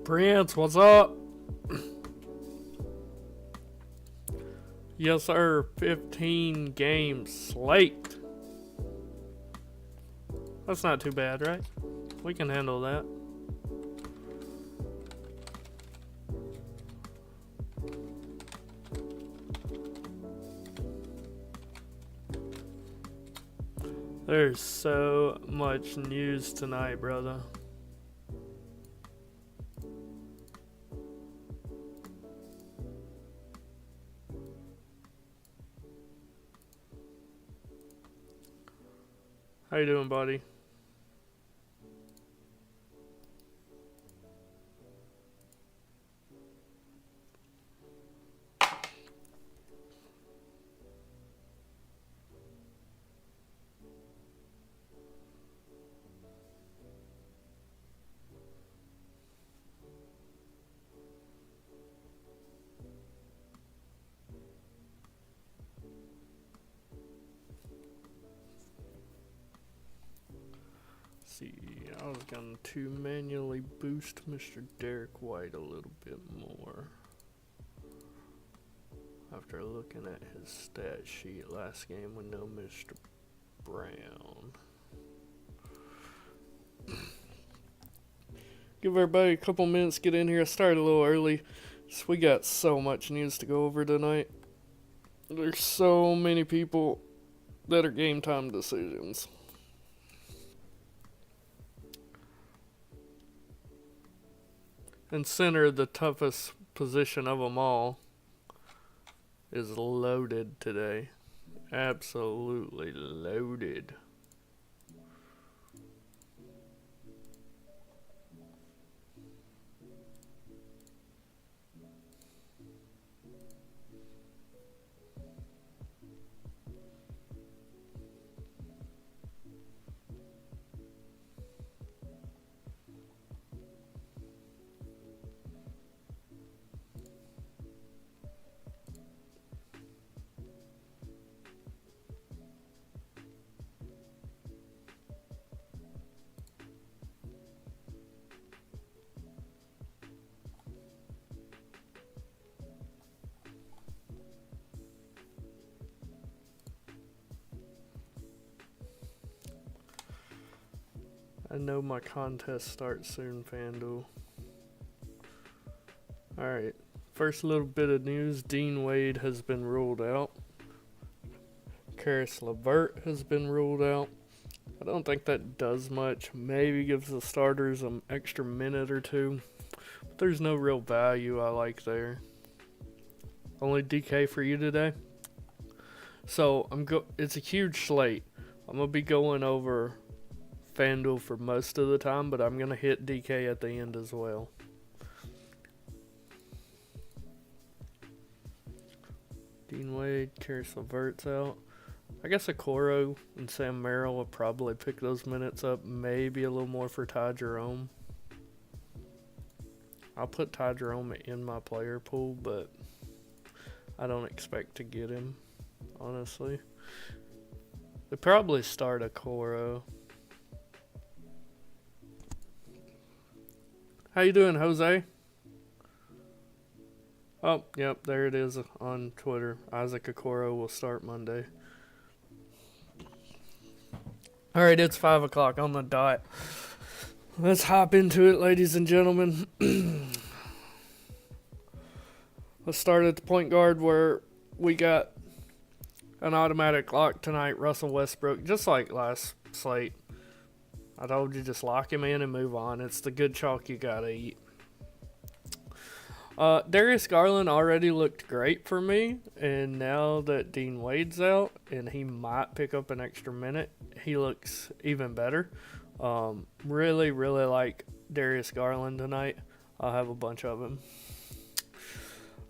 Prince, what's up? Yes, sir. 15 game slate. That's not too bad, right? We can handle that. There's so much news tonight, brother. How you doing, buddy? See, I was going to manually boost Mr. Derek White a little bit more after looking at his stat sheet last game with no Mr. Brown. Give everybody a couple minutes to get in here. I started a little early, so we got so much news to go over tonight. There's so many people that are game time decisions. And center, the toughest position of them all, is loaded today. Absolutely loaded. I know my contest starts soon, FanDuel. Alright, first little bit of news. Dean Wade has been ruled out. Karis LeVert has been ruled out. I don't think that does much. Maybe gives the starters an extra minute or two. But there's no real value I like there. Only DK for you today. So it's a huge slate. I'm going to be going over FanDuel for most of the time, but I'm going to hit DK at the end as well. Dean Wade, Karis LeVert's out. I guess Okoro and Sam Merrill will probably pick those minutes up. Maybe a little more for Ty Jerome. I'll put Ty Jerome in my player pool, but I don't expect to get him, honestly. They probably start Okoro. How you doing, Jose? Oh, yep, there it is on Twitter. Isaac Okoro will start Monday. Alright, it's 5 o'clock on the dot. Let's hop into it, ladies and gentlemen. Let's start at the point guard where we got an automatic lock tonight. Russell Westbrook, just like last slate. I told you, just lock him in and move on. It's the good chalk you gotta eat. Darius Garland already looked great for me, and now that Dean Wade's out and he might pick up an extra minute, he looks even better. Really like Darius Garland tonight. I'll have a bunch of him.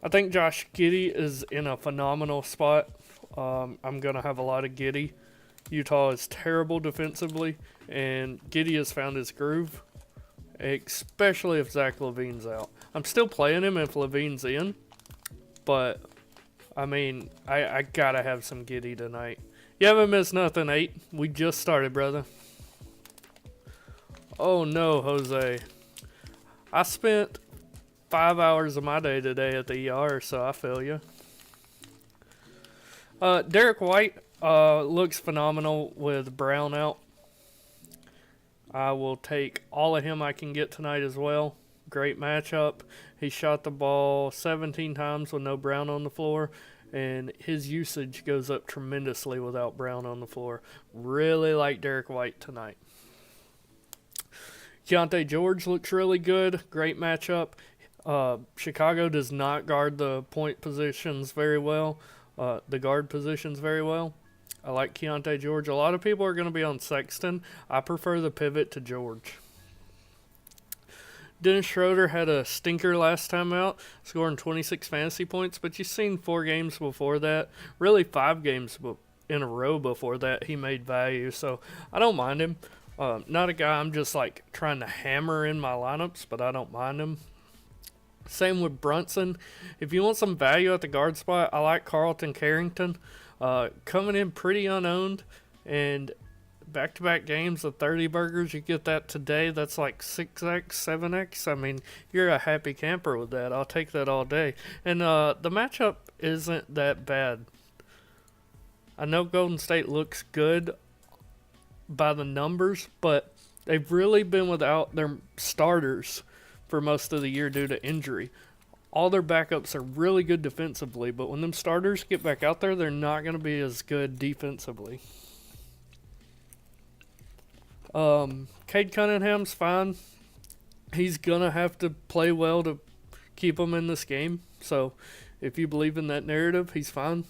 I think Josh Giddey is in a phenomenal spot. I'm going to have a lot of Giddey. Utah is terrible defensively, and Giddey has found his groove, especially if Zach LaVine's out. I'm still playing him if LaVine's in, but, I mean, I got to have some Giddey tonight. You haven't missed nothing, 8. We just started, brother. Oh, no, Jose. I spent 5 hours of my day today at the ER, so I feel you. Derek White looks phenomenal with Brown out. I will take all of him I can get tonight as well. Great matchup. He shot the ball 17 times with no Brown on the floor, and his usage goes up tremendously without Brown on the floor. Really like Derek White tonight. Keontae George looks really good. Great matchup. Chicago does not guard the point positions very well, the guard positions very well. I like Keontae George. A lot of people are going to be on Sexton. I prefer the pivot to George. Dennis Schroeder had a stinker last time out, scoring 26 fantasy points, but you've seen 4 games before that, really 5 games in a row before that, he made value, so I don't mind him. Not a guy I'm just like trying to hammer in my lineups, but I don't mind him. Same with Brunson. If you want some value at the guard spot, I like Carlton Carrington. Coming in pretty unowned, and back-to-back games of 30 burgers, you get that today. That's like 6x, 7x. I mean, you're a happy camper with that. I'll take that all day. And the matchup isn't that bad. I know Golden State looks good by the numbers, but they've really been without their starters for most of the year due to injury. All their backups are really good defensively, but when them starters get back out there, they're not going to be as good defensively. Cade Cunningham's fine. He's going to have to play well to keep him in this game. So if you believe in that narrative, he's fine.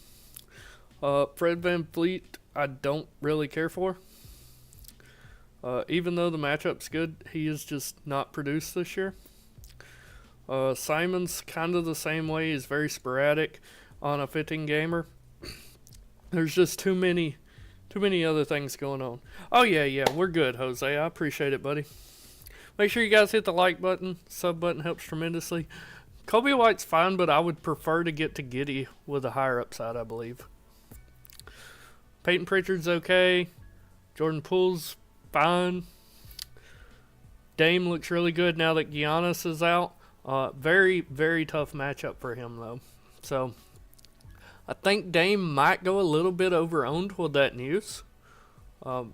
Fred VanVleet, I don't really care for. Even though the matchup's good, he is just not produced this year. Simon's kind of the same way. He's very sporadic on a 15-gamer. There's just too many other things going on. Oh, yeah, we're good, Jose. I appreciate it, buddy. Make sure you guys hit the like button. Sub button helps tremendously. Kobe White's fine, but I would prefer to get to Giddey with a higher upside, I believe. Peyton Pritchard's okay. Jordan Poole's fine. Dame looks really good now that Giannis is out. Very, very tough matchup for him, though. So, I think Dame might go a little bit over-owned with that news. The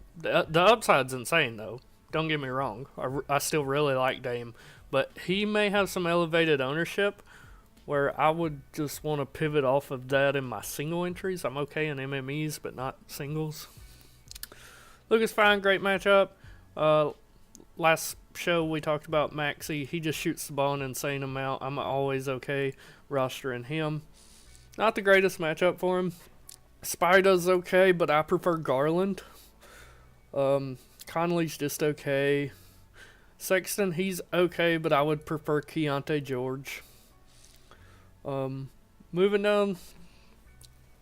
upside's insane, though. Don't get me wrong. I still really like Dame. But he may have some elevated ownership where I would just want to pivot off of that in my single entries. I'm okay in MMEs, but not singles. Lucas Fine, great matchup. Last show we talked about Maxey. He just shoots the ball an insane amount. I'm always okay rostering him. Not the greatest matchup for him. Spida's okay, but I prefer Garland. Conley's just okay. Sexton, he's okay, but I would prefer Keontae George. Moving down.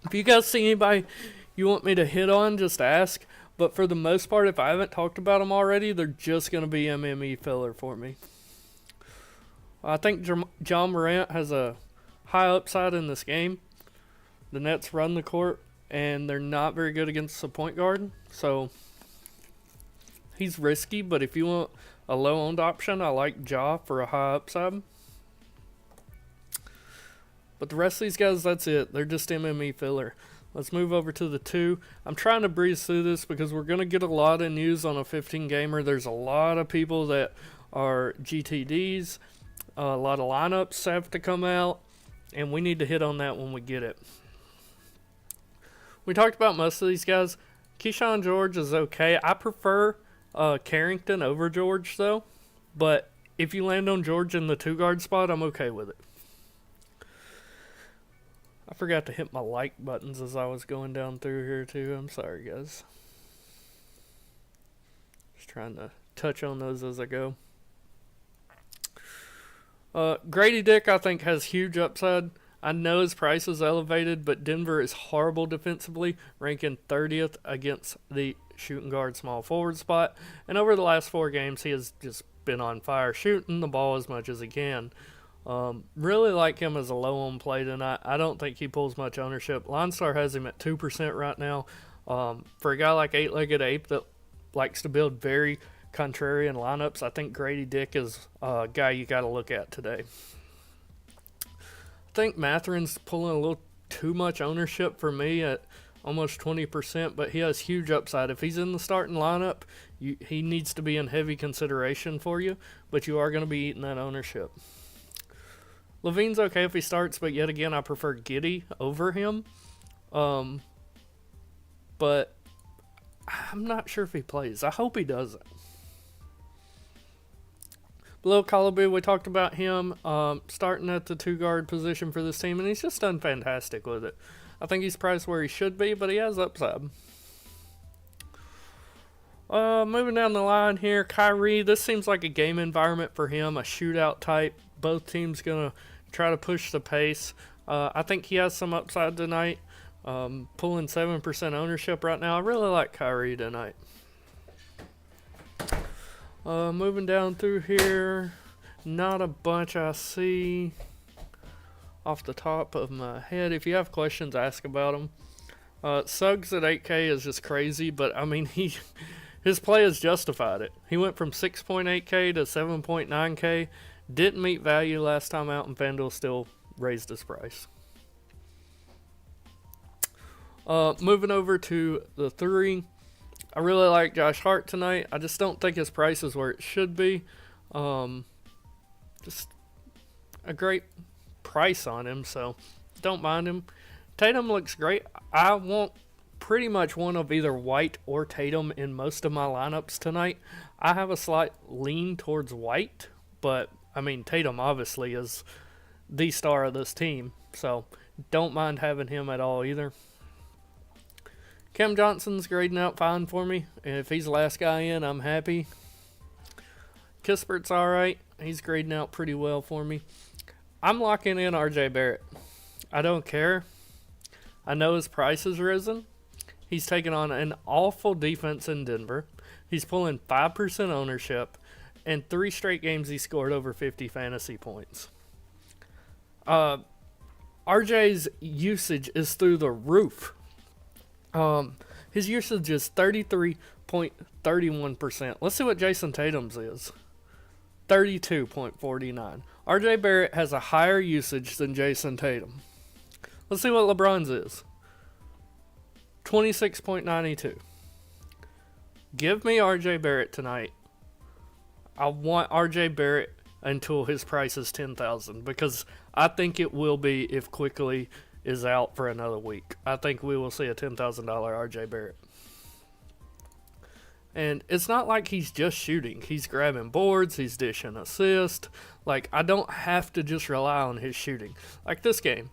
If you guys see anybody you want me to hit on, just ask. But for the most part, if I haven't talked about them already, they're just going to be MME filler for me. I think John Morant has a high upside in this game. The Nets run the court, and they're not very good against the point guard. So, he's risky, but if you want a low-owned option, I like Ja for a high upside. But the rest of these guys, that's it. They're just MME filler. Let's move over to the 2. I'm trying to breeze through this because we're going to get a lot of news on a 15-gamer. There's a lot of people that are GTDs. A lot of lineups have to come out, and we need to hit on that when we get it. We talked about most of these guys. Keyshawn George is okay. I prefer Carrington over George, though. But if you land on George in the 2-guard spot, I'm okay with it. I forgot to hit my like buttons as I was going down through here too. I'm sorry, guys. Just trying to touch on those as I go. Grady Dick, I think, has huge upside. I know his price is elevated, but Denver is horrible defensively, ranking 30th against the shooting guard small forward spot. And over the last 4 games, he has just been on fire, shooting the ball as much as he can. Really like him as a low-on play tonight. I don't think he pulls much ownership. Linestar has him at 2% right now. For a guy like 8-Legged Ape that likes to build very contrarian lineups, I think Grady Dick is a guy you got to look at today. I think Matherin's pulling a little too much ownership for me at almost 20%, but he has huge upside. If he's in the starting lineup, he needs to be in heavy consideration for you, but you are going to be eating that ownership. Levine's okay if he starts, but yet again, I prefer Giddey over him. But I'm not sure if he plays. I hope he doesn't. Bilal Calabi, we talked about him starting at the 2-guard position for this team, and he's just done fantastic with it. I think he's priced where he should be, but he has upside. Moving down the line here, Kyrie, this seems like a game environment for him, a shootout type. Both teams going to try to push the pace. I think he has some upside tonight. Pulling 7% ownership right now. I really like Kyrie tonight. Moving down through here, not a bunch I see off the top of my head. If you have questions, ask about them. Suggs at 8K is just crazy, but I mean, his play has justified it. He went from 6.8K to 7.9K. Didn't meet value last time out, and FanDuel still raised his price. Moving over to the 3. I really like Josh Hart tonight. I just don't think his price is where it should be. Just a great price on him, so don't mind him. Tatum looks great. I want pretty much one of either White or Tatum in most of my lineups tonight. I have a slight lean towards White, but I mean, Tatum obviously is the star of this team, so don't mind having him at all either. Cam Johnson's grading out fine for me. If he's the last guy in, I'm happy. Kispert's alright. He's grading out pretty well for me. I'm locking in RJ Barrett. I don't care. I know his price has risen. He's taking on an awful defense in Denver. He's pulling 5% ownership. And 3 straight games he scored over 50 fantasy points. RJ's usage is through the roof. His usage is 33.31%. Let's see what Jason Tatum's is. 32.49. RJ Barrett has a higher usage than Jason Tatum. Let's see what LeBron's is. 26.92. Give me RJ Barrett tonight. I want RJ Barrett until his price is $10,000 because I think it will be if Quickly is out for another week. I think we will see a $10,000 RJ Barrett. And it's not like he's just shooting. He's grabbing boards. He's dishing assists. Like, I don't have to just rely on his shooting. Like this game,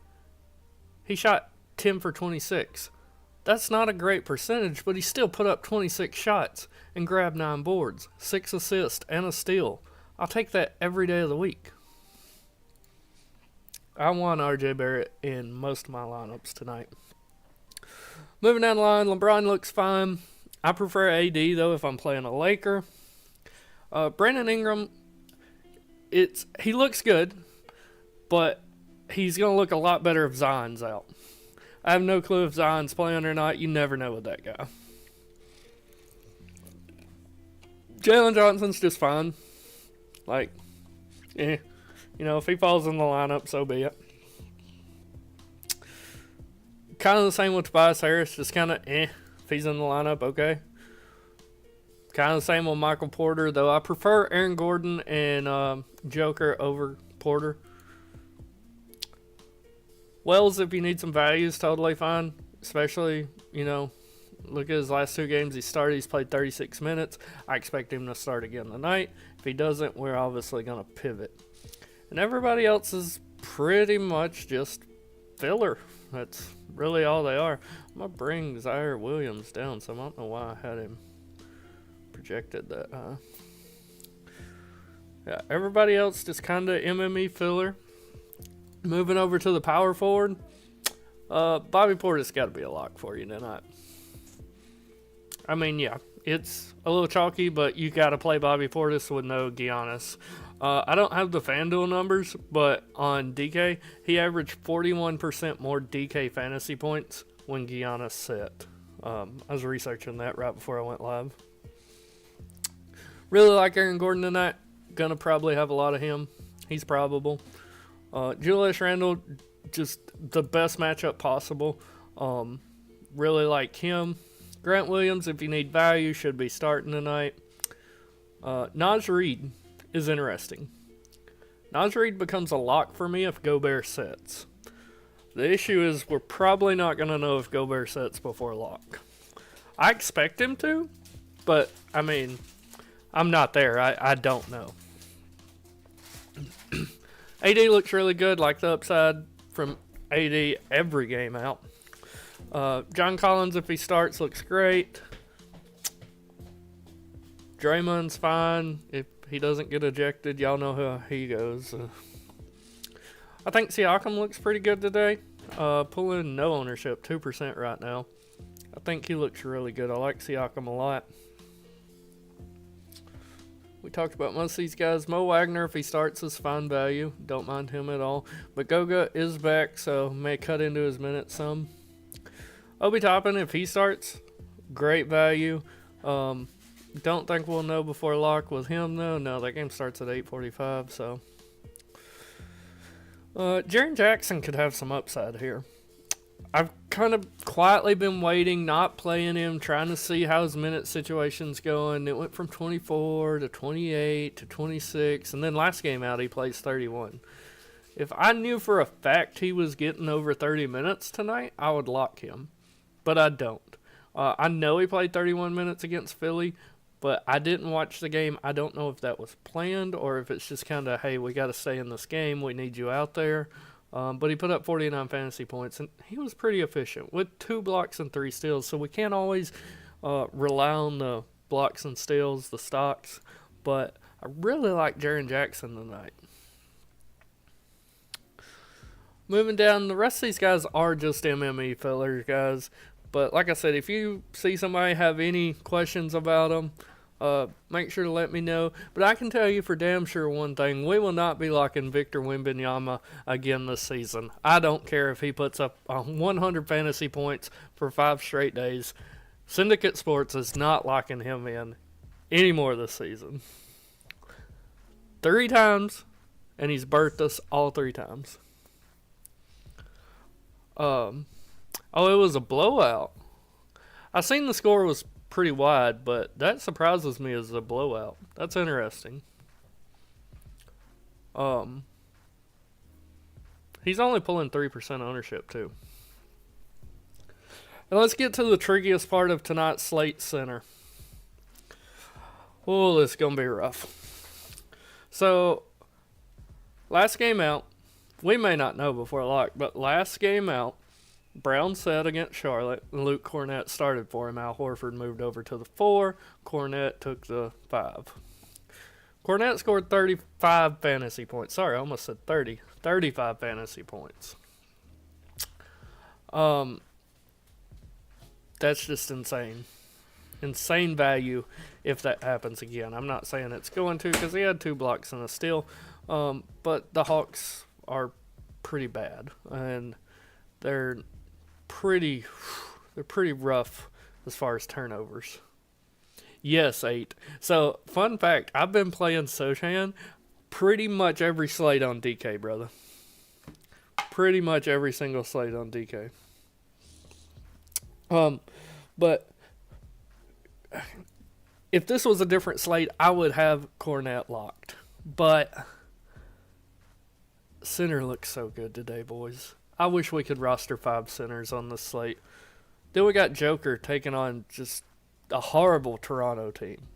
he shot 10 for 26. That's not a great percentage, but he still put up 26 shots and grabbed 9 boards, 6 assists, and a steal. I'll take that every day of the week. I want RJ Barrett in most of my lineups tonight. Moving down the line, LeBron looks fine. I prefer AD, though, if I'm playing a Laker. Brandon Ingram, he looks good, but he's going to look a lot better if Zion's out. I have no clue if Zion's playing or not. You never know with that guy. Jalen Johnson's just fine. Like, you know, if he falls in the lineup, so be it. Kind of the same with Tobias Harris, just kind of if he's in the lineup, okay. Kind of the same with Michael Porter, though I prefer Aaron Gordon and Joker over Porter. Wells, if you need some value, is totally fine. Especially, you know, look at his last 2 games he started. He's played 36 minutes. I expect him to start again tonight. If he doesn't, we're obviously going to pivot. And everybody else is pretty much just filler. That's really all they are. I'm going to bring Zaire Williams down, so I don't know why I had him projected that high. Yeah, everybody else just kind of MME filler. Moving over to the power forward, Bobby Portis got to be a lock for you tonight. I mean, yeah, it's a little chalky, but you got to play Bobby Portis with no Giannis. I don't have the FanDuel numbers, but on DK, he averaged 41% more DK fantasy points when Giannis set. I was researching that right before I went live. Really like Aaron Gordon tonight. Gonna probably have a lot of him. He's probable. Julius Randle, just the best matchup possible. Really like him. Grant Williams, if you need value, should be starting tonight. Naj Reid is interesting. Naj Reid becomes a lock for me if Gobert sets. The issue is we're probably not going to know if Gobert sets before lock. I expect him to, but, I mean, I'm not there. I don't know. AD looks really good, like the upside from AD every game out. John Collins, if he starts, looks great. Draymond's fine. If he doesn't get ejected, y'all know how he goes. I think Siakam looks pretty good today. Pulling no ownership, 2% right now. I think he looks really good. I like Siakam a lot. We talked about most of these guys. Mo Wagner, if he starts, is fine value. Don't mind him at all. But Goga is back, so may cut into his minutes some. Obi Toppin, if he starts, great value. Don't think we'll know before lock with him, though. No, that game starts at 8:45, so. Jaren Jackson could have some upside here. I've kind of quietly been waiting, not playing him, trying to see how his minute situation's going. It went from 24 to 28 to 26, and then last game out he plays 31. If I knew for a fact he was getting over 30 minutes tonight, I would lock him, but I don't. I know he played 31 minutes against Philly, but I didn't watch the game. I don't know if that was planned or if it's just kind of, hey, we got to stay in this game. We need you out there. But he put up 49 fantasy points, and he was pretty efficient with 2 blocks and 3 steals. So we can't always rely on the blocks and steals, the stocks. But I really like Jaren Jackson tonight. Moving down, the rest of these guys are just MME fillers, guys. But like I said, if you see somebody have any questions about them, make sure to let me know. But I can tell you for damn sure one thing. We will not be locking Victor Wembanyama again this season. I don't care if he puts up 100 fantasy points for 5 straight days. Syndicate Sports is not locking him in anymore this season. 3 times, and he's birthed us all 3 times. It was a blowout. I seen the score was pretty wide, but that surprises me as a blowout. That's interesting. He's only pulling 3% ownership too. And let's get to the trickiest part of tonight's slate center. Oh, this is gonna be rough. So, last game out, we may not know before lock, but last game out, Brown set against Charlotte. Luke Cornett started for him. Al Horford moved over to the 4. Cornett took the 5. Cornett scored 35 fantasy points. Sorry, I almost said 30. 35 fantasy points. That's just insane. Insane value if that happens again. I'm not saying it's going to because he had 2 blocks and a steal. But the Hawks are pretty bad. And they're pretty rough as far as turnovers. Yes, 8. So, fun fact, I've been playing Sochan pretty much every slate on DK, brother. Pretty much every single slate on DK. But if this was a different slate, I would have Cornett locked. But center looks so good today, boys. I wish we could roster 5 centers on this slate. Then we got Joker taking on just a horrible Toronto team.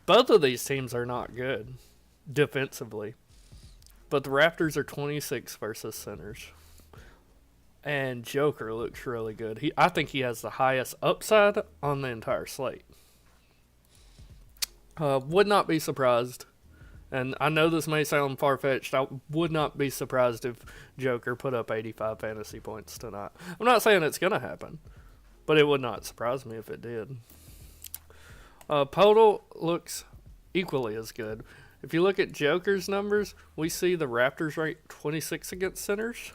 Both of these teams are not good defensively. But the Raptors are 26 versus centers. And Joker looks really good. I think he has the highest upside on the entire slate. Would not be surprised. And I know this may sound far-fetched. I would not be surprised if Joker put up 85 fantasy points tonight. I'm not saying it's going to happen, but it would not surprise me if it did. Podol looks equally as good. If you look at Joker's numbers, we see the Raptors rank 26 against centers.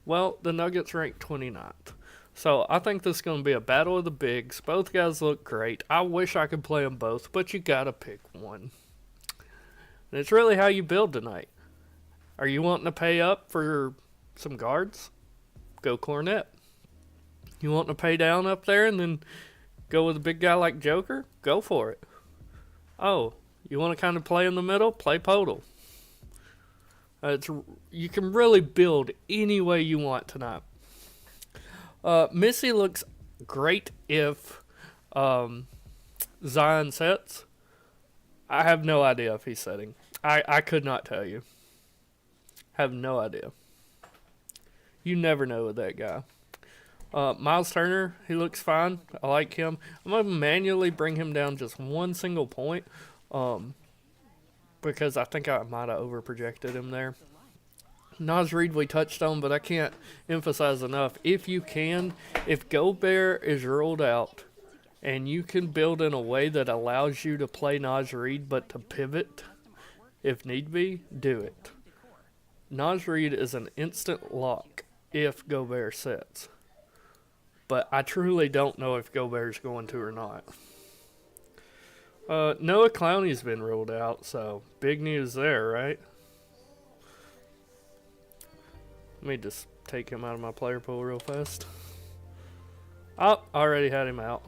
Well, the Nuggets rank 29th. So I think this is going to be a battle of the bigs. Both guys look great. I wish I could play them both, but you got to pick one. And it's really how you build tonight. Are you wanting to pay up for some guards? Go Cornet. You want to pay down up there and then go with a big guy like Joker? Go for it. Oh, you want to kind of play in the middle? Play Podol. You can really build any way you want tonight. Missy looks great if Zion sets. I have no idea if he's setting. I could not tell you. Have no idea. You never know with that guy. Miles Turner, he looks fine. I like him. I'm going to manually bring him down just one single point because I think I might have overprojected him there. Naz Reid we touched on, but I can't emphasize enough. If you can, if Gobert is ruled out and you can build in a way that allows you to play Naz Reid but to pivot if need be, do it. Naz Reid is an instant lock if Gobert sets. But I truly don't know if Gobert's going to or not. Noah Clowney's been ruled out, so big news there, right? Let me just take him out of my player pool real fast. Oh, already had him out.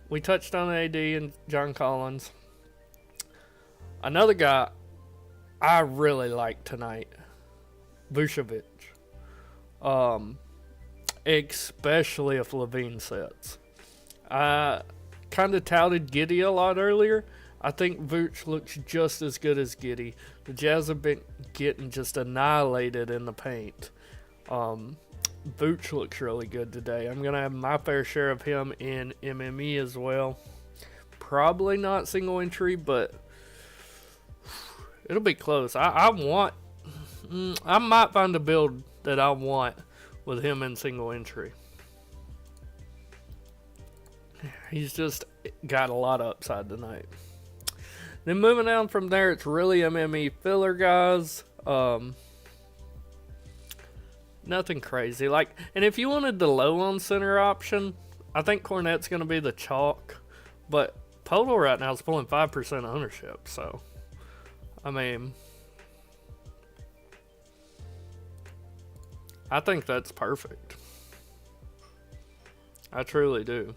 We touched on AD and John Collins. Another guy I really like tonight, Vucevic. Especially if Levine sets. I kind of touted Giddey a lot earlier. I think Vooch looks just as good as Giddey. The Jazz have been getting just annihilated in the paint. Vooch looks really good today. I'm going to have my fair share of him in MME as well. Probably not single entry, but it'll be close. I might find a build that I want with him in single entry. He's just got a lot of upside tonight. Then moving down from there, it's really MME filler guys. Nothing crazy. And if you wanted the low on center option, I think Cornet's going to be the chalk. But Podol right now is pulling 5% ownership. So, I mean, I think that's perfect. I truly do.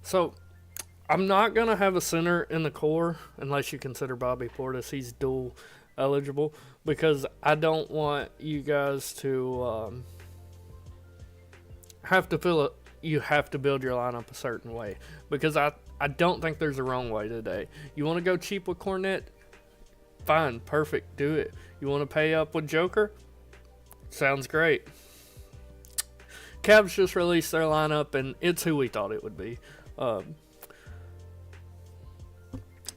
So, I'm not going to have a center in the core unless you consider Bobby Portis. He's dual eligible because I don't want you guys to have to feel it. You have to build your lineup a certain way because I don't think there's a wrong way today. You want to go cheap with Cornet? Fine, perfect, do it. You want to pay up with Joker? Sounds great. Cavs just released their lineup and it's who we thought it would be.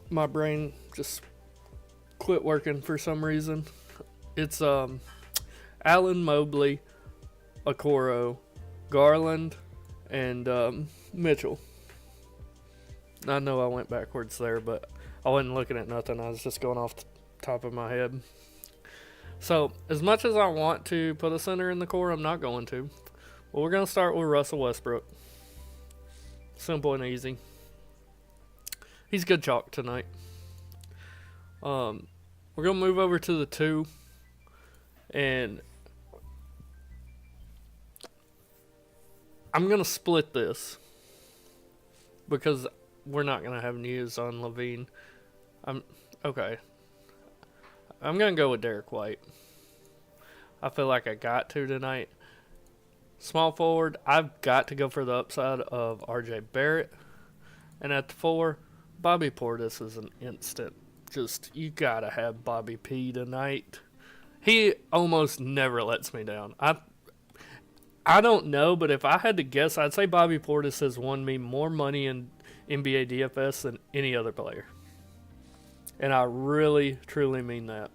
My brain just quit working for some reason. It's Allen, Mobley, Okoro, Garland, and Mitchell. I know I went backwards there, but I wasn't looking at nothing. I was just going off the top of my head. So, as much as I want to put a center in the core, I'm not going to. Well, we're going to start with Russell Westbrook. Simple and easy. He's good chalk tonight. We're going to move over to the 2. And I'm going to split this because we're not going to have news on Levine. Okay. I'm going to go with Derek White. I feel like I got to tonight. Small forward, I've got to go for the upside of RJ Barrett. And at the 4, Bobby Portis is an instant. Just, you got to have Bobby P tonight. He almost never lets me down. I don't know, but if I had to guess, I'd say Bobby Portis has won me more money in NBA DFS than any other player. And I really, truly mean that.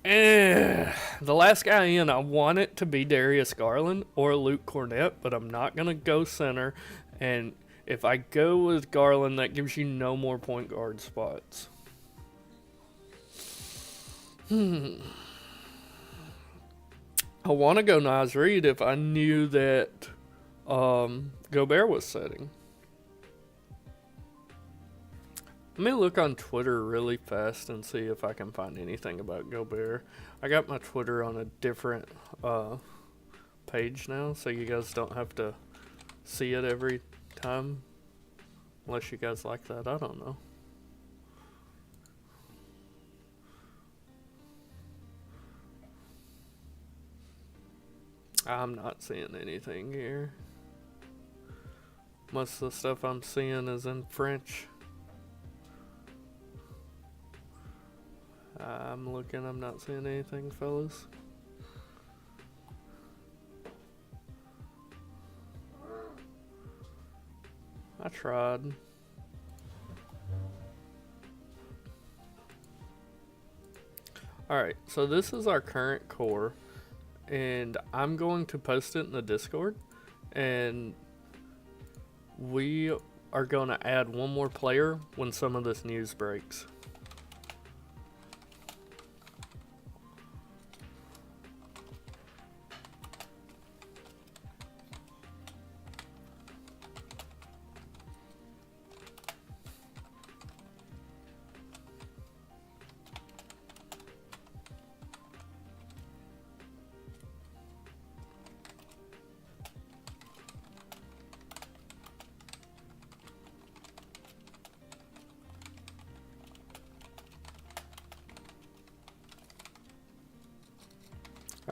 The last guy in, I want it to be Darius Garland or Luke Cornett, but I'm not going to go center. And if I go with Garland, that gives you no more point guard spots. I want to go Naz Reid if I knew that Gobert was setting. Let me look on Twitter really fast and see if I can find anything about Gobert. I got my Twitter on a different page now, so you guys don't have to see it every time. Unless you guys like that, I don't know. I'm not seeing anything here. Most of the stuff I'm seeing is in French. I'm looking, I'm not seeing anything, fellas. I tried. Alright, so this is our current core, and I'm going to post it in the Discord, and we are going to add one more player when some of this news breaks.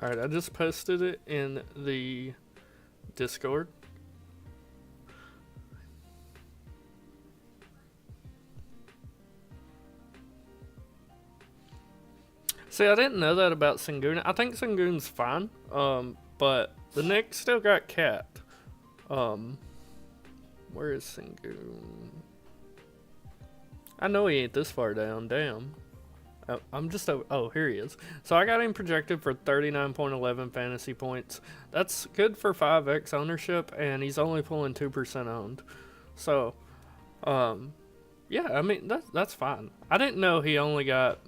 Alright, I just posted it in the Discord. See, I didn't know that about Sengun. I think Sengun's fine, but the Knicks still got Cat. Where is Sengun? I know he ain't this far down, damn. I'm just, oh, here he is. So I got him projected for 39.11 fantasy points. That's good for 5x ownership, and he's only pulling 2% owned. So, yeah, I mean, that's fine. I didn't know he only got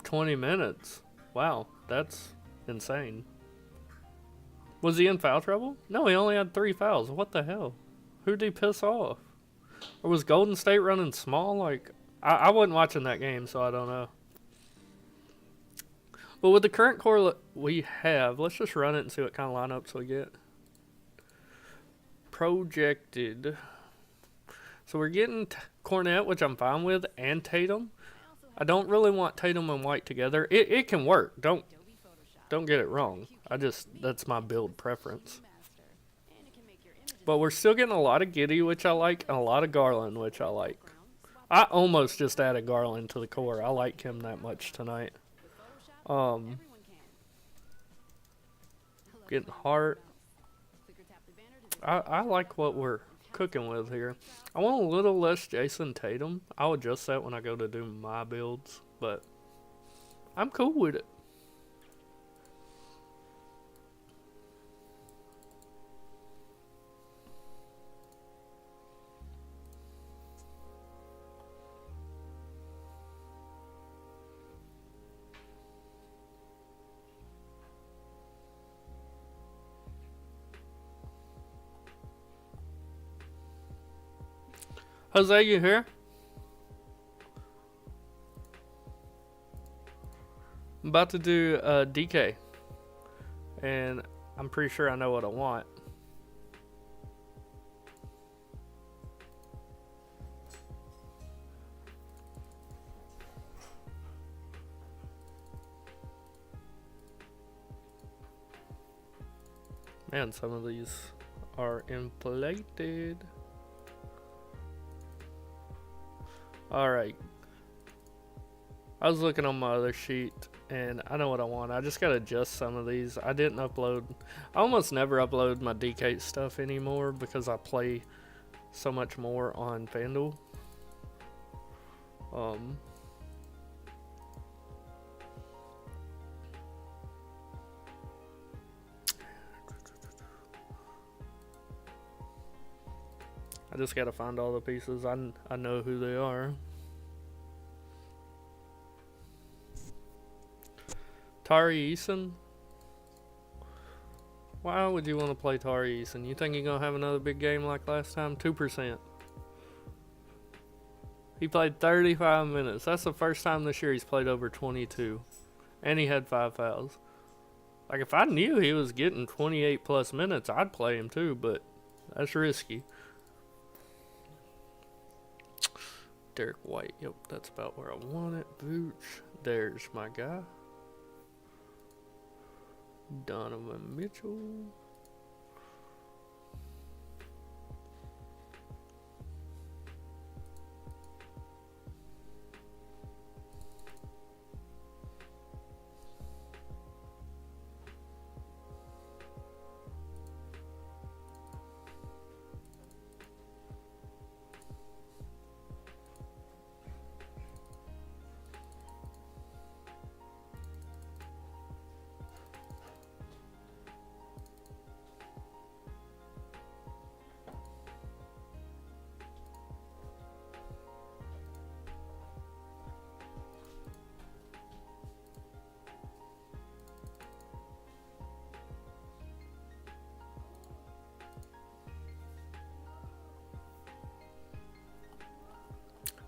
20 minutes. Wow, that's insane. Was he in foul trouble? No, he only had 3 fouls. What the hell? Who'd he piss off? Or was Golden State running small? Like, I wasn't watching that game, so I don't know. But with the current core we have, let's just run it and see what kind of lineups we get. Projected. So we're getting Cornette, which I'm fine with, and Tatum. I don't really want Tatum and White together. It can work. Don't get it wrong. That's my build preference. But we're still getting a lot of Giddey, which I like, and a lot of Garland, which I like. I almost just added Garland to the core. I like him that much tonight. Getting Hart. I like what we're cooking with here. I want a little less Jason Tatum. I'll adjust that when I go to do my builds, but I'm cool with it. Jose, you here? I'm about to do DK, and I'm pretty sure I know what I want. Man, some of these are inflated. Alright. I was looking on my other sheet, and I know what I want. I just gotta adjust some of these. I didn't upload. I almost never upload my DK stuff anymore because I play so much more on FanDuel. just gotta find all the pieces. I know who they are. Tari Eason? Why would you want to play Tari Eason? You think he's gonna have another big game like last time? 2%. He played 35 minutes. That's the first time this year he's played over 22. And he had 5 fouls. Like, if I knew he was getting 28 plus minutes, I'd play him too, but that's risky. Derek White. Yep, that's about where I want it. Vooch. There's my guy. Donovan Mitchell.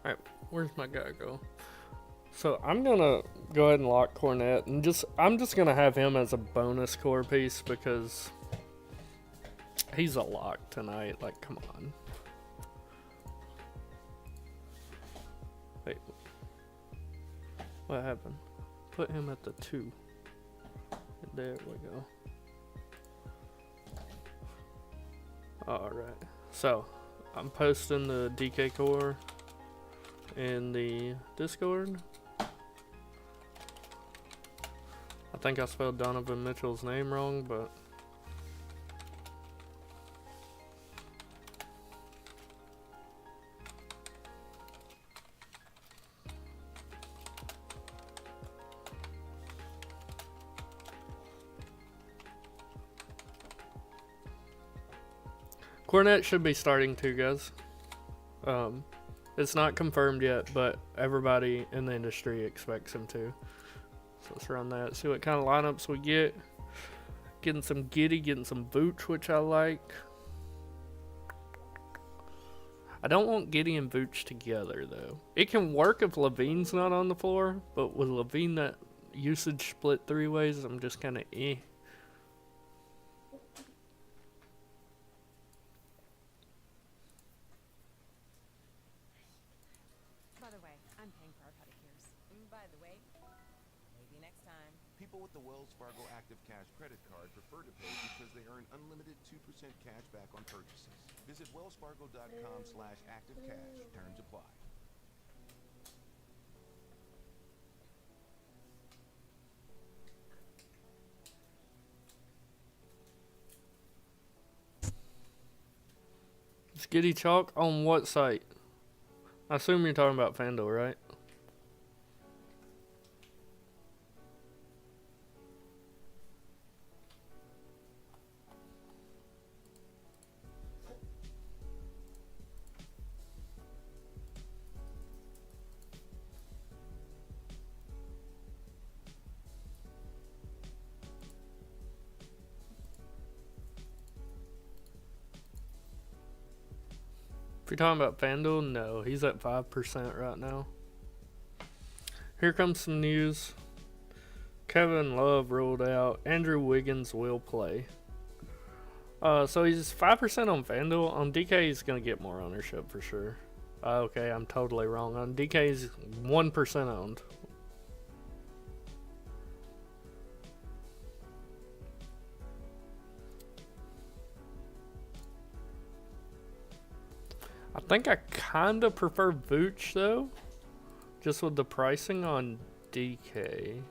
Alright, where's my guy go? So I'm gonna go ahead and lock Cornet, and I'm just gonna have him as a bonus core piece because he's a lock tonight. Like, come on. Wait, what happened? Put him at the 2. There we go. Alright, so I'm posting the DK core in the Discord. I think I spelled Donovan Mitchell's name wrong, but Cornet should be starting too, guys. It's not confirmed yet, but everybody in the industry expects him to. So let's run that, see what kind of lineups we get. Getting some Giddy, getting some Vooch, which I like. I don't want Giddy and Vooch together, though. It can work if Levine's not on the floor, but with Levine, that usage split 3 ways, I'm just kind of eh. People with the Wells Fargo Active Cash credit card prefer to pay because they earn unlimited 2% cash back on purchases. Visit wellsfargo.com/activecash. Terms apply. Skitty Chalk on what site? I assume you're talking about FanDuel, right? If you're talking about FanDuel, no, he's at 5% right now. Here comes some news. Kevin Love ruled out. Andrew Wiggins will play. So he's 5% on FanDuel. On DK, he's going to get more ownership for sure. Okay, I'm totally wrong. On DK, he's 1% owned. I think I kind of prefer Vooch though, just with the pricing on DK.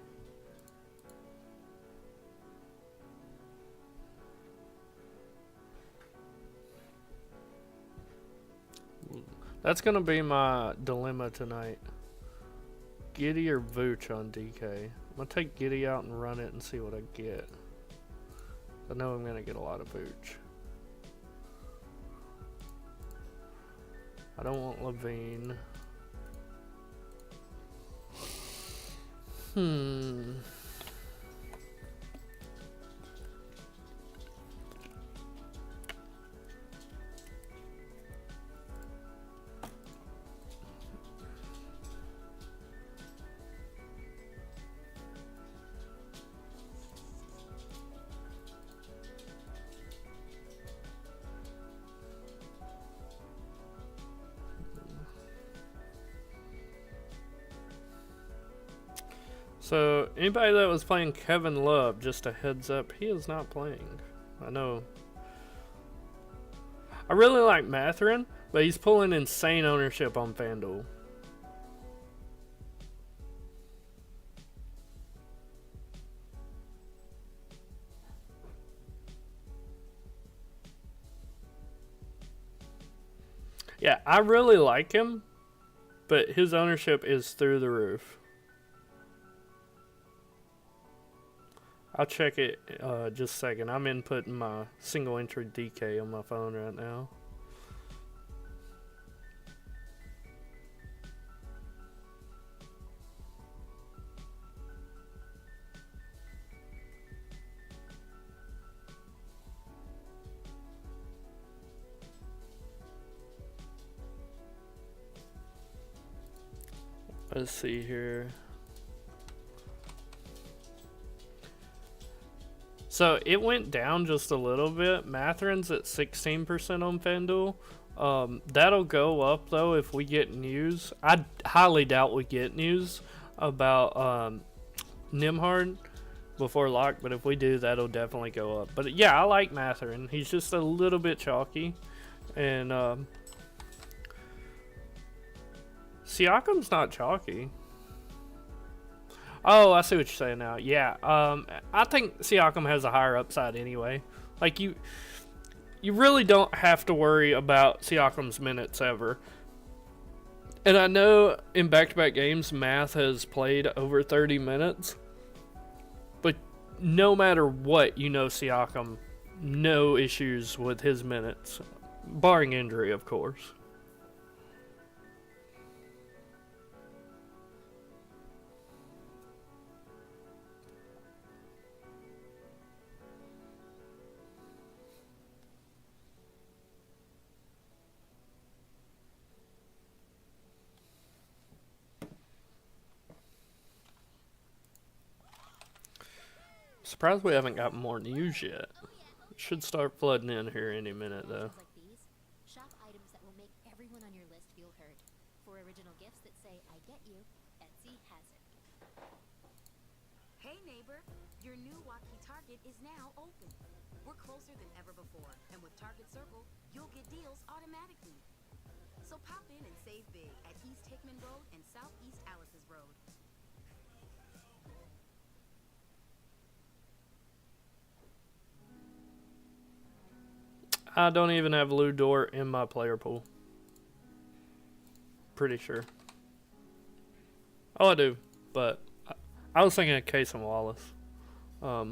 That's going to be my dilemma tonight. Giddy or Vooch on DK. I'm going to take Giddy out and run it and see what I get. I know I'm going to get a lot of Vooch. I don't want Levine. So, anybody that was playing Kevin Love, just a heads up, he is not playing. I know. I really like Matherin, but he's pulling insane ownership on FanDuel. Yeah, I really like him, but his ownership is through the roof. I'll check it just a second. I'm inputting my single entry DK on my phone right now. Let's see here. So it went down just a little bit. Matherin's at 16% on FanDuel. That'll go up though if we get news. I highly doubt we get news about Nimhard before lock, but if we do, that'll definitely go up. But yeah, I like Matherin. He's just a little bit chalky, and Siakam's not chalky. Oh, I see what you're saying now. Yeah, I think Siakam has a higher upside anyway. Like you really don't have to worry about Siakam's minutes ever. And I know in back-to-back games, Math has played over 30 minutes. But no matter what, you know Siakam, no issues with his minutes. Barring injury, of course. Surprised we haven't got more news yet. It should start flooding in here any minute though. Shop items that will make everyone on your list feel heard. For original gifts that say I get you, Etsy has it. Hey neighbor, your new Waukee Target is now open. We're closer than ever before, and with Target Circle, you'll get deals automatically. So pop in and save big at East Hickman Road and Southeast Alice's Road. I don't even have Lou Dort in my player pool. Pretty sure. Oh, I do, but I was thinking of Casey Wallace. I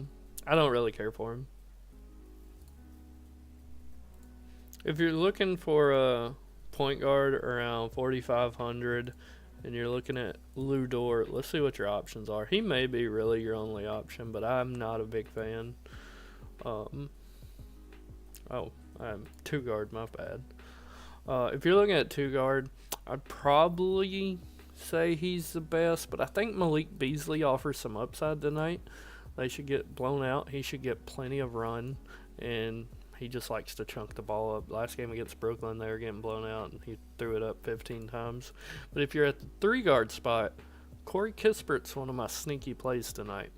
don't really care for him. If you're looking for a point guard around 4,500 and you're looking at Lou Dort, let's see what your options are. He may be really your only option, but I'm not a big fan. Oh, I'm two guard, my bad. If you're looking at two guard, I'd probably say he's the best, but I think Malik Beasley offers some upside tonight. They should get blown out. He should get plenty of run, and he just likes to chunk the ball up. Last game against Brooklyn, they were getting blown out, and he threw it up 15 times. But if you're at the three guard spot, Corey Kispert's one of my sneaky plays tonight.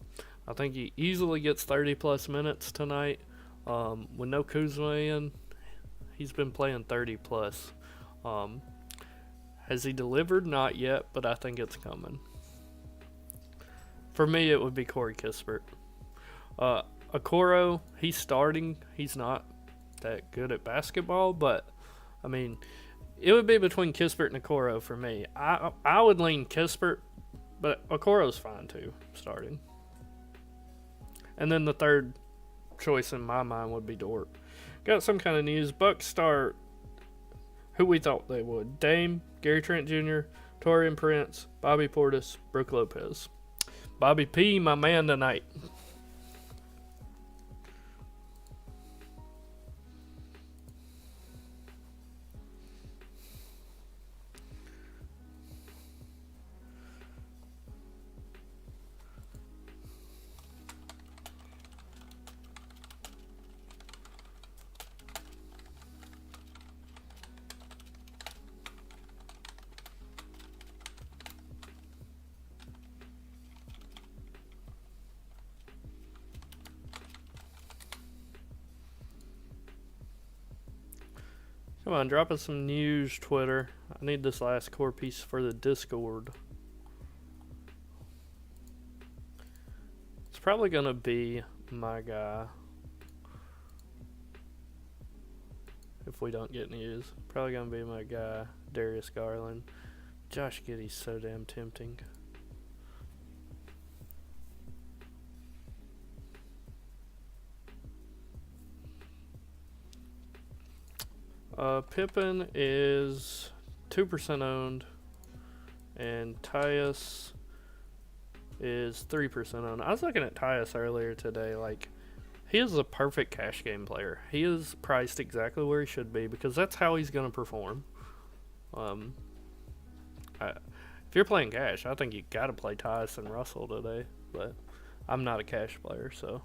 I think he easily gets 30-plus minutes tonight. With no Kuzma in, he's been playing 30-plus. Has he delivered? Not yet, but I think it's coming. For me, it would be Corey Kispert. Okoro, he's starting. He's not that good at basketball, but, I mean, it would be between Kispert and Okoro for me. I would lean Kispert, but Okoro's fine too, starting. And then the third choice in my mind would be Dort. Got some kind of news. Bucks start who we thought they would. Dame, Gary Trent Jr., Torian Prince, Bobby Portis, Brooke Lopez. Bobby P, my man tonight. Come on, drop us some news, Twitter. I need this last core piece for the Discord. It's probably going to be my guy. If we don't get news. Probably going to be my guy, Darius Garland. Josh Giddey's so damn tempting. Pippen is 2% owned, and Tyus is 3% owned. I was looking at Tyus earlier today. Like, he is a perfect cash game player. He is priced exactly where he should be because that's how he's going to perform. If you're playing cash, I think you got to play Tyus and Russell today. But I'm not a cash player, so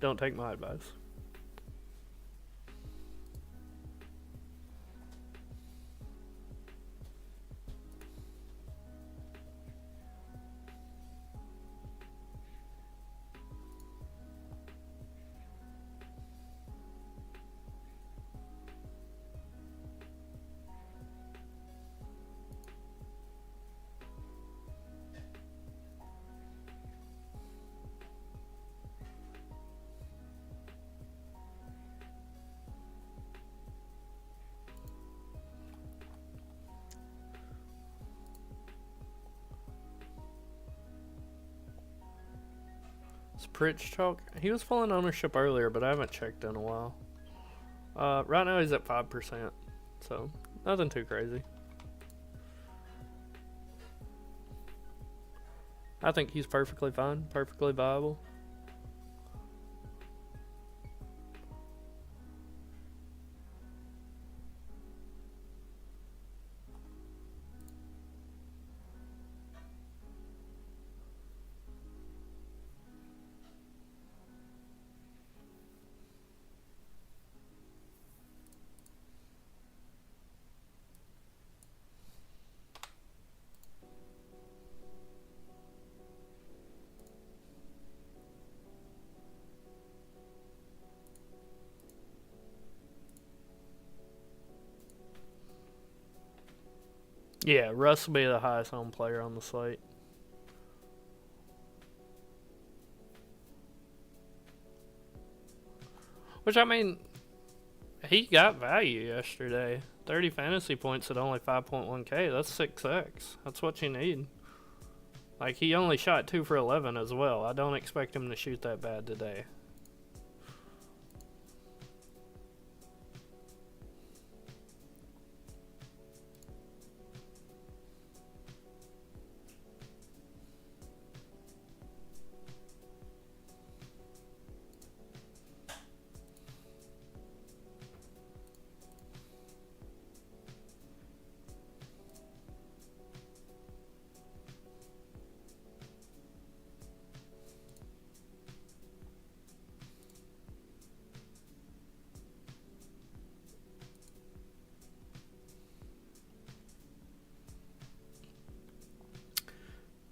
don't take my advice. Pritch Chalk, he was pulling ownership earlier, but I haven't checked in a while. Right now he's at 5%, so nothing too crazy. I think he's perfectly fine, perfectly viable. Yeah, Russ will be the highest owned player on the slate. Which, I mean, he got value yesterday. 30 fantasy points at only 5.1k. That's 6x. That's what you need. Like, he only shot 2 for 11 as well. I don't expect him to shoot that bad today.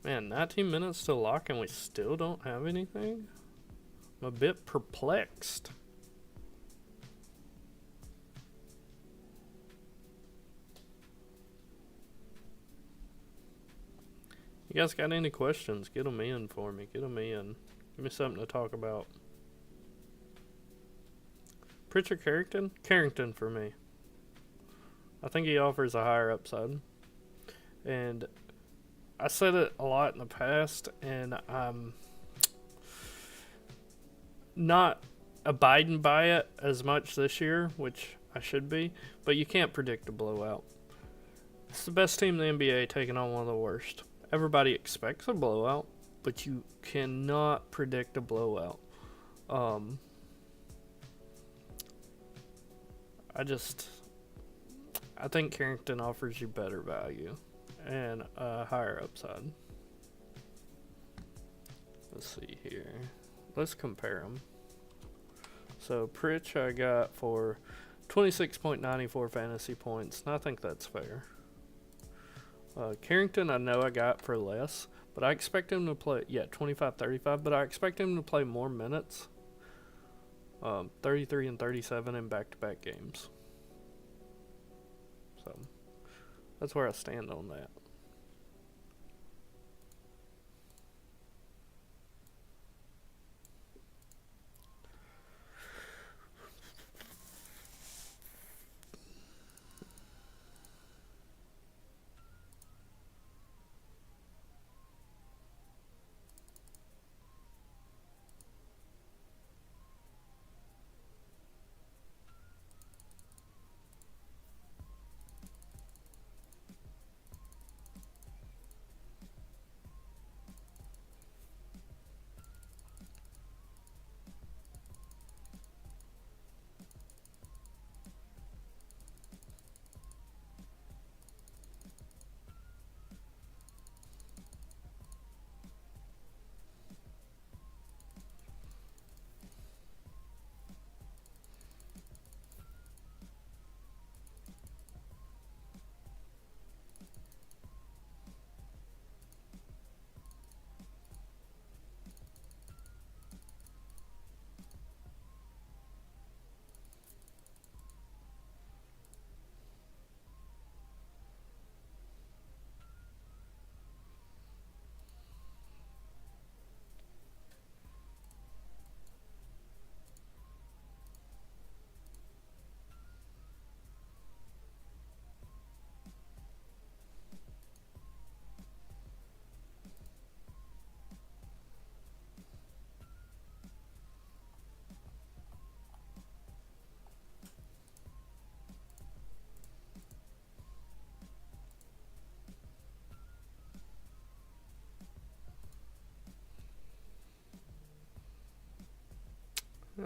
Man, 19 minutes to lock and we still don't have anything? I'm a bit perplexed. You guys got any questions? Get them in for me. Get them in. Give me something to talk about. Pritchard Carrington? Carrington for me. I think he offers a higher upside. And I said it a lot in the past, and I'm not abiding by it as much this year, which I should be, but you can't predict a blowout. It's the best team in the NBA taking on one of the worst. Everybody expects a blowout, but you cannot predict a blowout. I think Carrington offers you better value and a higher upside. Let's see here. Let's compare them. So Pritch I got for 26.94 fantasy points, and I think that's fair. Carrington I know I got for less, but I expect him to play, 25-35, but I expect him to play more minutes. 33 and 37 in back-to-back games. So that's where I stand on that.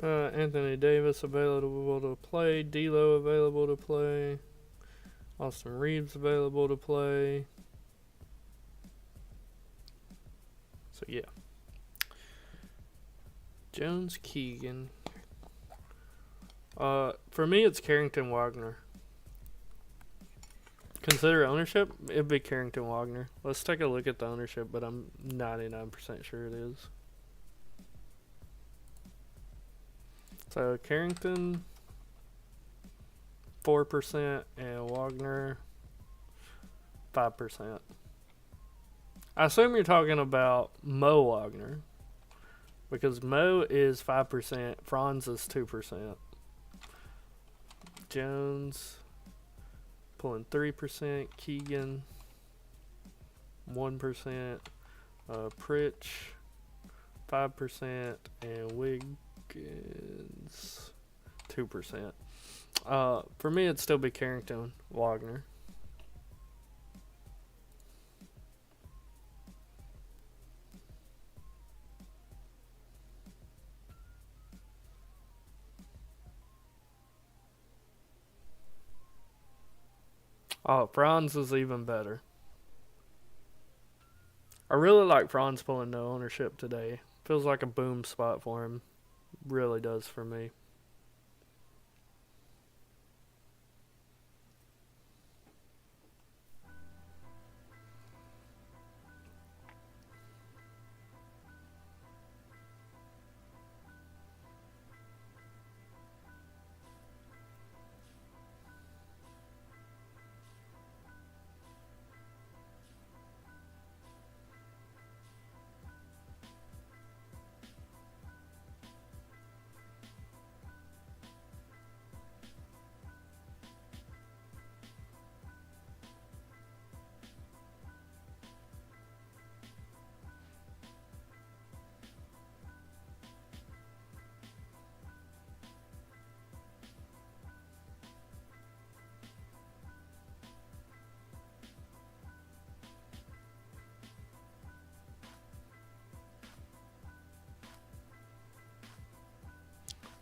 Anthony Davis available to play. D'Lo available to play. Austin Reeves available to play. So yeah. Jones, Keegan. For me, it's Carrington Wagner. Consider ownership, it'd be Carrington Wagner. Let's take a look at the ownership, but I'm 99% sure it is. So Carrington 4% and Wagner 5%. I assume you're talking about Mo Wagner, because Mo is 5%, Franz is 2%. Jones pulling 3%, Keegan 1%, Pritch 5%, and Wiggins 2%. For me, it'd still be Carrington Wagner. Oh, Franz is even better. I really like Franz pulling no ownership today. Feels like a boom spot for him. Really does for me.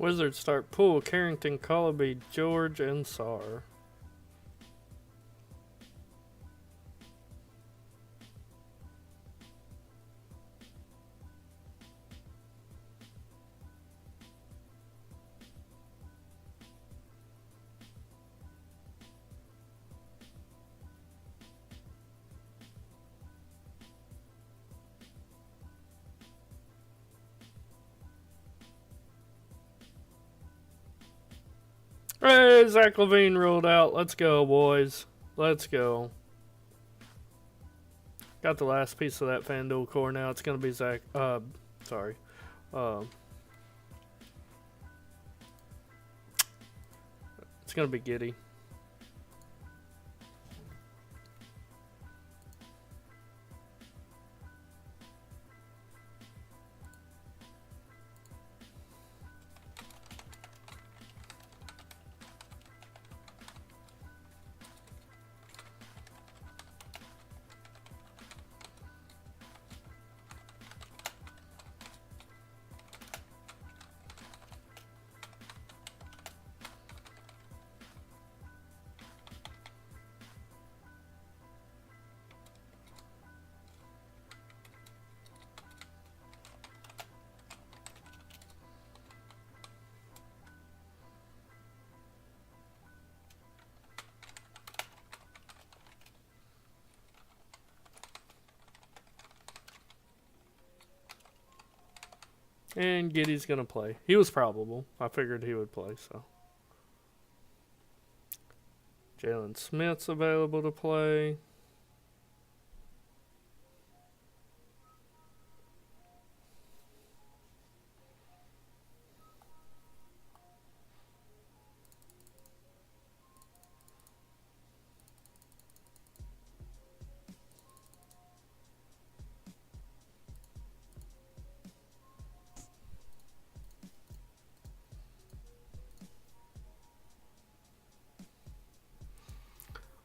Wizards start Poole, Carrington, Cullaby, George, and Sarr. Hey, Zach Levine ruled out. Let's go, boys. Let's go. Got the last piece of that FanDuel core now. It's going to be Zach. Sorry. It's going to be Giddy. And Giddy's going to play. He was probable. I figured he would play, so. Jalen Smith's available to play.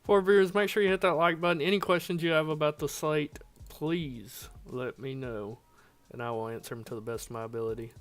For viewers, make sure you hit that like button. Any questions you have about the slate, please let me know, and I will answer them to the best of my ability.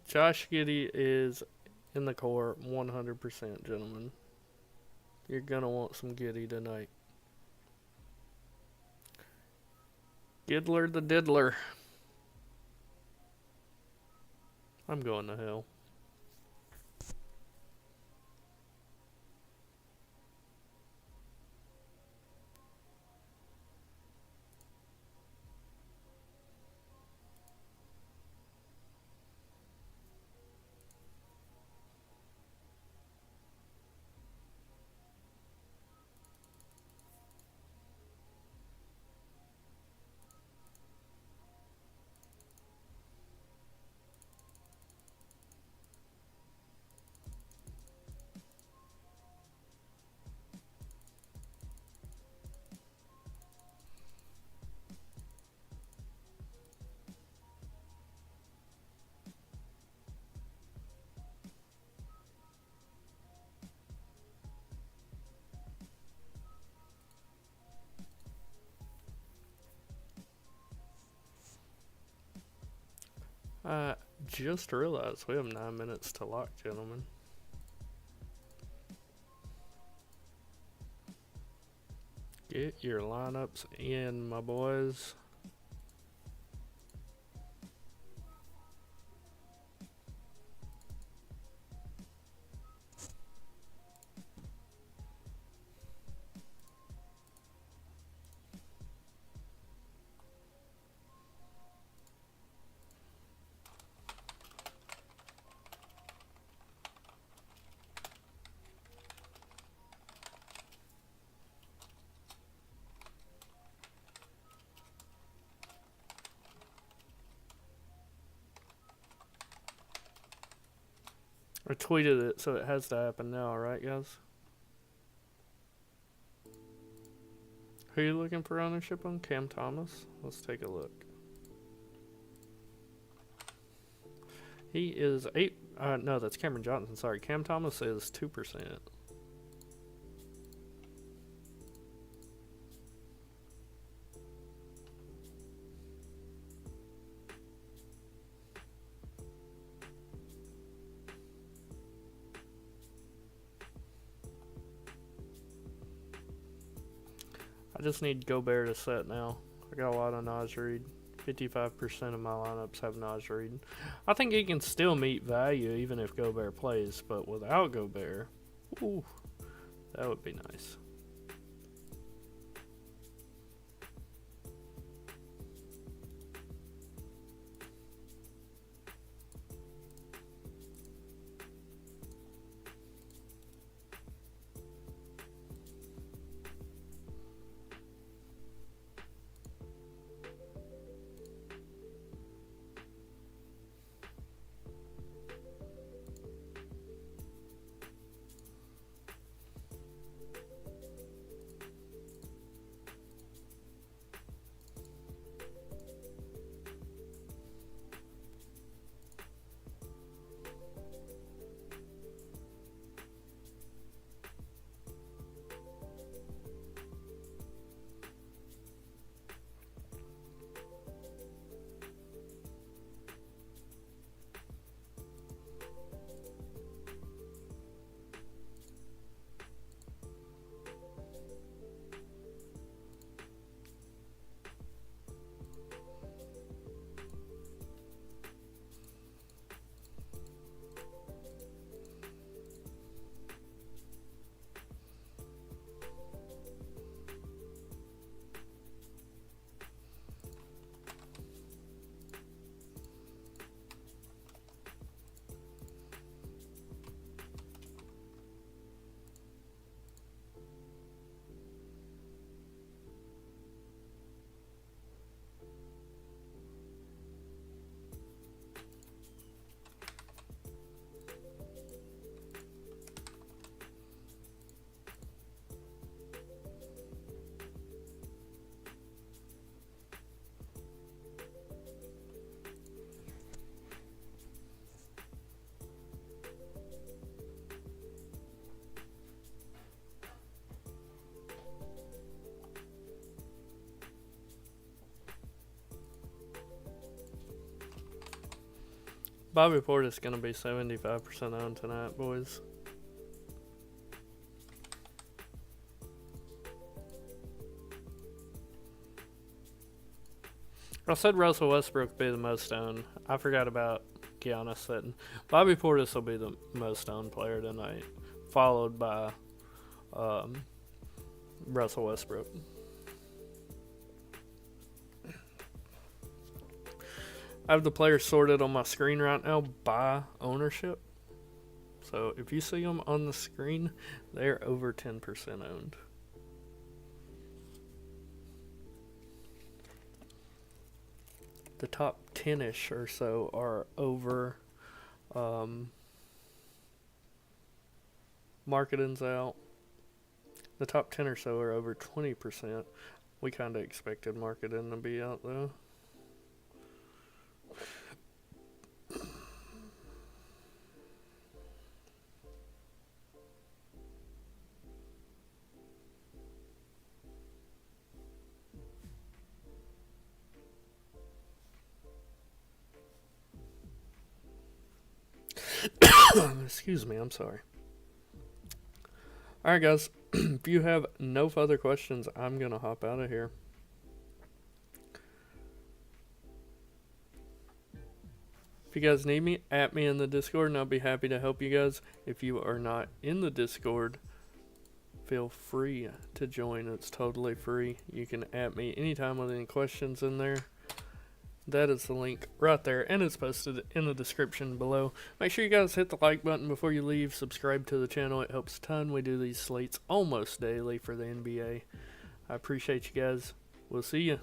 Josh Giddey is in the core 100%, gentlemen. You're going to want some Giddey tonight. Giddler the Diddler. I'm going to hell. I just realized we have 9 minutes to lock, gentlemen. Get your lineups in, my boys. I tweeted it, so it has to happen now, right, guys? Who are you looking for ownership on? Cam Thomas? Let's take a look. He is 8. No, that's Cameron Johnson. Sorry, Cam Thomas is 2%. I just need Gobert to set now. I got a lot of Naj Reid. 55% of my lineups have Naj Reid. I think he can still meet value even if Gobert plays, but without Gobert, ooh, that would be nice. Bobby Portis going to be 75% owned tonight, boys. I said Russell Westbrook be the most owned. I forgot about Giannis sitting. Bobby Portis will be the most owned player tonight, followed by Russell Westbrook. I have the players sorted on my screen right now by ownership. So if you see them on the screen, they're over 10% owned. The top 10-ish or so are over. Marketing's out. The top 10 or so are over 20%. We kind of expected marketing to be out though. Excuse me, I'm sorry. Alright guys, if you have no further questions, I'm going to hop out of here. If you guys need me, at me in the Discord and I'll be happy to help you guys. If you are not in the Discord, feel free to join. It's totally free. You can at me anytime with any questions in there. That is the link right there, and it's posted in the description below. Make sure you guys hit the like button before you leave. Subscribe to the channel. It helps a ton. We do these slates almost daily for the NBA. I appreciate you guys. We'll see you.